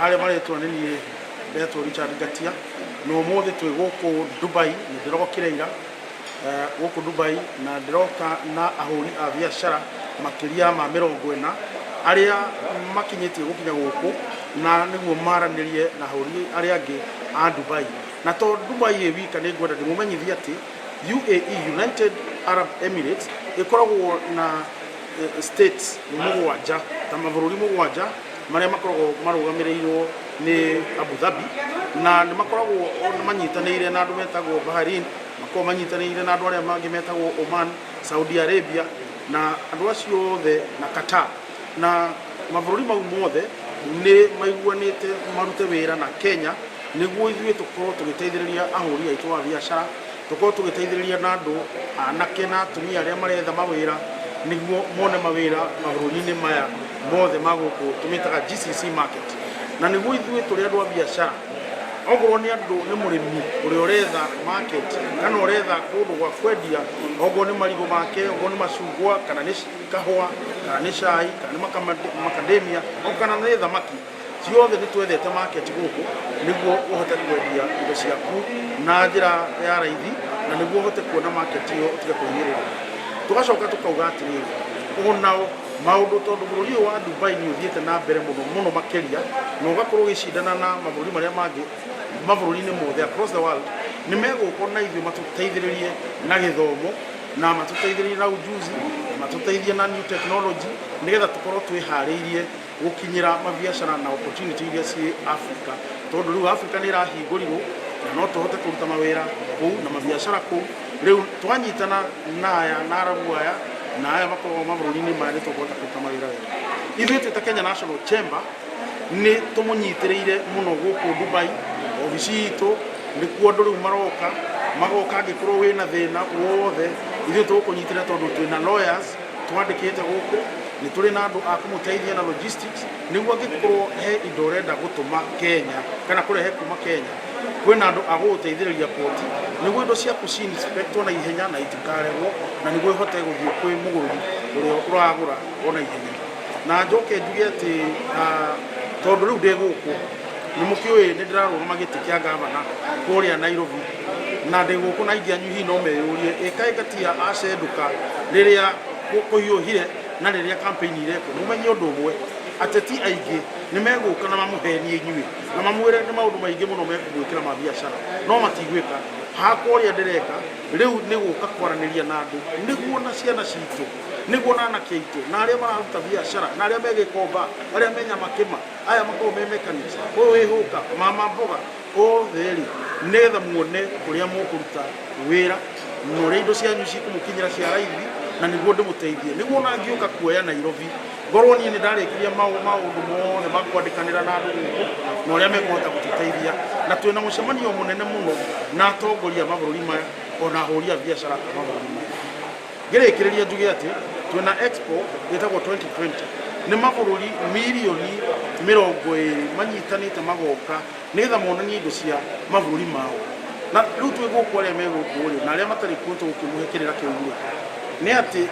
Arĩa maretwo nĩ niĩ ndetwo Richard Ngatia no mũthĩ twĩ gũkũ Dubai nĩ ndĩrokire ira gũkũ Dubai na ndĩroka na ahũri a biacara makĩria ma 40 arĩa makinyĩtie gũkinya gũkũ na nĩguo maranĩrie na ahũri arĩa angĩ a Dubai na to Dubai wika nĩ ngwenda ndĩmũmenyithie atĩ UAE, United Arab Emirates ĩkoragwo na states mũgwanja ta mabũrũri mũgwanja marĩa makoragwo marũgamĩrĩirwo nĩ Abu Dhabi na nĩ makoragwo manyitanĩire na andũ metagwo Bahrain, makoragwo manyitanĩire na andũ arĩa mangĩ metagwo Oman, Saudi Arabia na andũ acio othe na Qatar na mabũrũri mau mothe nĩ maiguanĩte marute wĩra na Kenya nĩguo ithuĩ tũkorwo tũgĩteithĩrĩria ahũri aitũ a biacara, tũkorwo tũgĩteithĩrĩria na andũ anake na atumia arĩa maretha mawĩra nĩguo mone mawĩra mabũrũri-inĩ maya mothe magũkũ tũmĩtaga GCC market na nĩguo ithuĩ tũrĩ andũ a biacara okorwo nĩ andũ nĩ mũrĩmi ũrĩa ũretha market kana ũretha kũndũ gwa kwendia okorwo nĩ marigũ make, okorwo nĩ macungwa kana nĩ kahũa kana nĩ cai kana nĩ macadamia kana nĩ thamaki ciothe nĩ twethete market gũkũ nĩguo ũhote kwendia indo ciaku na njĩra ya raithi na nĩguo ũhote kuona market ĩyo ũtige kũhinyĩrĩria. Tugacoka tukauga atĩrĩrĩ onao maũndũ tondũ bũrũri ũyũ wa Dubai nĩ ũthiĩte na mbere mũno makĩria na ũgakorwo ũgĩcindana na mabũrũri marĩa mangĩ mabũrũri-inĩ mothe across the world nĩ megũkorwo na ithuĩ matũteithĩrĩrie na gĩthomo na matũteithĩrĩrie na ujuzi, matũteithie na new technology nĩgetha tũkorwo twĩharĩirie gũkinyĩra mabiacara na opportunity iria ciĩ Africa tondũ rĩu Africa nĩ ĩrahingũrirwo na no tũhote kũruta mawĩra kũu na mabiacara kũu. Rĩu twanyitana na aya na arabu aya na aya makoragwo mabũrũri-inĩ maya nĩ tũkũhota kũruta mawĩra wega. Ithuĩ twĩ ta Kenya National Chamber nĩ tũmũnyitĩrĩire mũno gũkũ Dubai, obici itũ nĩkuo andũ rĩu magoka angĩkorwo wĩna thĩna wothe ithuĩ tũgũkũnyitĩrĩra tondũ twĩna lawyers twandĩkĩte gũkũ, nĩ tũrĩ na andũ a kũmũteithia na logistics nĩguo angĩkorwo he indo ũrenda gũtũma Kenya kana kũrehe kuma Kenya kwĩna andũ a gũgũteithĩrĩria port nĩguo indo ciaku ci-inspectwo na ihenya na itikarehwo na nĩguo ihote gũthiĩ kwĩ mũgũri ũrĩa ũragũra ona ihenya. Na njoke njuge atĩ tondũ rĩu ndĩ gũkũ nĩ mũkĩũĩ nĩ ndĩrarũgama gĩtĩ kĩa ngavana kũrĩa Nairobi na ndĩ gũkũ na ingĩanyu hihi no meyũrie ĩkaĩ Ngatia acendũka rĩrĩa kũhiũhire na rĩrĩa campaign irekwo. Mũmenye ũndũ ũmwe ateti aingĩ nĩ megũka na mamũhenie inyuĩ na mamwĩre nĩ maũndũ maingĩ mũno mekũgwĩkĩra ma biacara no matigwĩka. Hakwa ũrĩa ndĩreka rĩu nĩ gũka kwaranĩria na andũ nĩguo na ciana citũ nĩguo na anake aitũ na arĩa mararuta biacara na arĩa megĩkomba arĩa menya makĩma aya makorwo me mechanics ũyũ wĩhũka mama mboga othe rĩ nĩgetha muone ũrĩa mũkũruta wĩra na ũrĩa indo cianyu cikũmũkinyĩra cia raithi na nĩguo ndĩmũteithie nĩguo na ngĩũka kuoya Nairobi ngorwo niĩ nĩ ndarĩkirie maũndũ mothe ma kwandĩkanĩra na andũ gũkũ na ũrĩa mekũhota gũtũteithia na twĩna mũcemanio mũnene mũno na atongoria mabũrũri maya ona ahũri a biacara a mabũrũri maya. Ngĩrĩkĩrĩria njuge atĩ twĩna expo ĩtagwo 2020 nĩ mabũrũri mirioni 20 manyitanĩte magoka nĩgetha monanie indo cia mabũrũri mao na rĩu twĩ gũkũ arĩa megũkũ rĩ na arĩa matarĩ kuo tũgũkĩmũhe kĩrĩra kĩu nĩ atĩ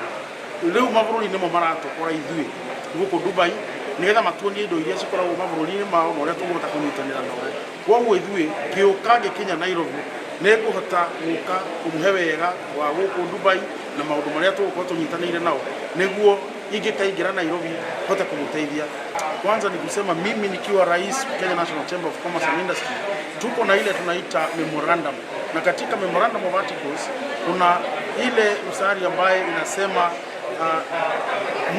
rĩu mabũrũri nĩmo maratũkora ithuĩ gũkũ Dubai nĩgetha matuonie indo iria cikoragwo mabũrũri-inĩ mao na ũrĩa tũkũhota kũnyitanĩra nao. Koguo ithuĩ ngĩũka ngĩkinya Nairobi nĩngũhota gũka kũmũhe wega wa gũkũ Dubai na maũndũ marĩa tũgũkorwo tũnyitanĩire nao nĩguo ingĩkaingĩra Nairobi hote kumũteithia. Kwanza ni kusema mimi nikiwa rais Kenya National Chamber of Commerce and Industry tuko na ile tunaita memorandum na katika memorandum of articles kuna ile mstari ambaye inasema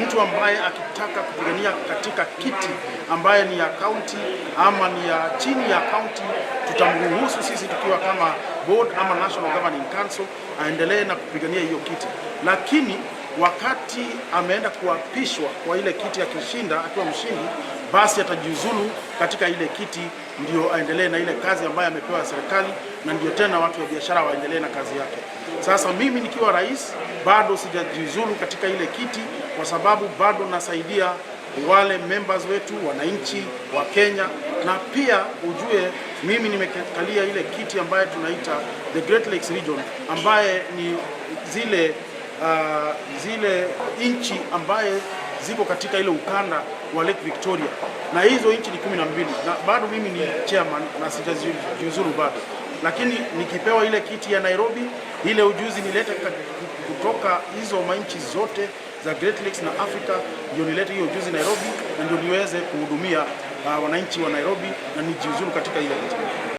mtu ambaye akitaka kupigania katika kiti ambaye ni ya county ama ni ya chini ya county tutamruhusu sisi tukiwa kama board ama National Governing Council aendelee na kupigania hiyo kiti, lakini wakati ameenda kuapishwa kwa ile kiti akishinda akiwa mshindi basi atajiuzulu katika ile kiti ndio aendelee na ile kazi ambayo amepewa serikali na ndio tena watu wa biashara waendelee na kazi yake. Sasa mimi nikiwa rais bado sijajiuzulu katika ile kiti kwa sababu bado nasaidia wale members wetu wananchi wa Kenya na pia ujue mimi nimekalia ile kiti ambaye tunaita the Great Lakes Region ambaye ni zile nchi ambaye ziko katika ile ukanda wa Lake Victoria, na hizo nchi ni 12, na bado mimi ni chairman na sijajiuzuru bado, lakini nikipewa ile kiti ya Nairobi, ile ujuzi nilete kutoka hizo manchi zote za Great Lakes na Africa, ndio nilete hiyo ujuzi Nairobi, na ndio niweze kuhudumia wananchi wa Nairobi na nijiuzuru katika ile nchi.